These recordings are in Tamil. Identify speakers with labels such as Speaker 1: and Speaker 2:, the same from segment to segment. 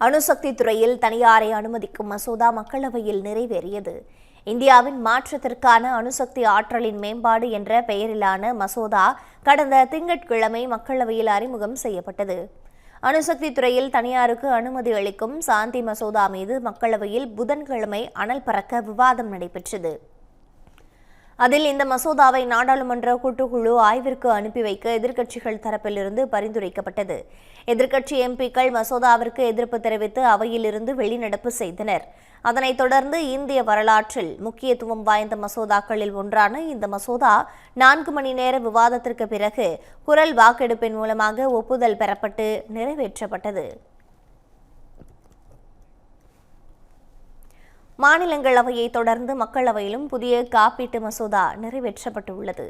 Speaker 1: அணுசக்தி துறையில் தனியாரை அனுமதிக்கும் மசோதா மக்களவையில் நிறைவேறியது. இந்தியாவின் மாற்றத்திற்கான அணுசக்தி ஆற்றலின் மேம்பாடு என்ற பெயரிலான மசோதா கடந்த திங்கட்கிழமை மக்களவையில் அறிமுகம் செய்யப்பட்டது. அணுசக்தி துறையில் தனியாருக்கு அனுமதி அளிக்கும் சாந்தி மசோதா மீது மக்களவையில் புதன்கிழமை அனல் பறக்க விவாதம் நடைபெற்றது. அதில் இந்த மசோதாவை நாடாளுமன்ற கூட்டுக்குழு ஆய்விற்கு அனுப்பி வைக்க எதிர்க்கட்சிகள் தரப்பிலிருந்து பரிந்துரைக்கப்பட்டது. எதிர்க்கட்சி எம்பிக்கள் மசோதாவிற்கு எதிர்ப்பு தெரிவித்து அவையிலிருந்து வெளிநடப்பு செய்தனர். அதனைத் தொடர்ந்து இந்திய வரலாற்றில் முக்கியத்துவம் வாய்ந்த மசோதாக்களில் ஒன்றான இந்த மசோதா 4 மணி நேர விவாதத்திற்கு பிறகு குரல் வாக்கெடுப்பின் மூலமாக ஒப்புதல் பெறப்பட்டு நிறைவேற்றப்பட்டது. மாநிலங்களவையை தொடர்ந்து மக்களவையிலும் புதிய காப்பீட்டு மசோதா நிறைவேற்றப்பட்டுள்ளது.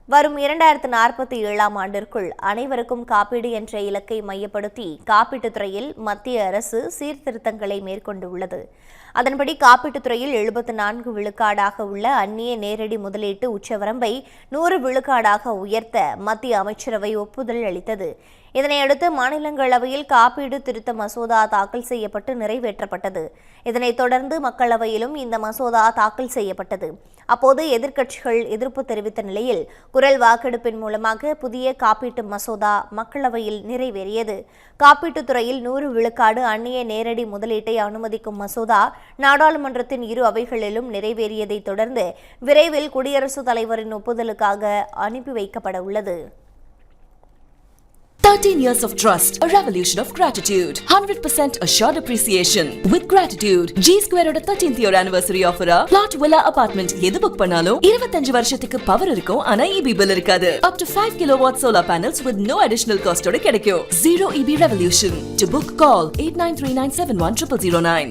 Speaker 1: வரும் 2047ஆம் ஆண்டிற்குள் அனைவருக்கும் காப்பீடு என்ற இலக்கை மையப்படுத்தி காப்பீட்டுத் துறையில் மத்திய அரசு சீர்திருத்தங்களை மேற்கொண்டுள்ளது. அதன்படி காப்பீட்டுத் துறையில் 74 விழுக்காடாக உள்ள அந்நிய நேரடி முதலீட்டு உச்சவரம்பை 100 விழுக்காடாக உயர்த்த மத்திய அமைச்சரவை ஒப்புதல் அளித்தது. இதனையடுத்து மாநிலங்களவையில் காப்பீடு திருத்த மசோதா தாக்கல் செய்யப்பட்டு நிறைவேற்றப்பட்டது. இதனைத் தொடர்ந்து மக்களவையிலும் இந்த மசோதா தாக்கல் செய்யப்பட்டது. அப்போது எதிர்க்கட்சிகள் எதிர்ப்பு தெரிவித்த நிலையில் குரல் வாக்கெடுப்பின் மூலமாக புதிய காப்பீட்டு மசோதா மக்களவையில் நிறைவேறியது. காப்பீட்டுத் துறையில் 100 விழுக்காடு அந்நிய நேரடி முதலீட்டை அனுமதிக்கும் மசோதா நாடாளுமன்றத்தின் இரு அவைகளிலும் நிறைவேறியதைத் தொடர்ந்து விரைவில் குடியரசுத் தலைவரின் ஒப்புதலுக்காக அனுப்பி வைக்கப்பட உள்ளது.
Speaker 2: 13 years of trust, a revolution of gratitude, 100% assured appreciation. With gratitude, G Square oda 13th year anniversary offer plot villa apartment எது புக் பண்ணாலும் 25 வருஷத்துக்கு பவர் இருக்கும். ஆனா EB bill இருக்காது. Up to 5 kilowatt solar panels with no additional cost ஓட கிடைக்கும். Zero EB revolution. To book, call 8939710009.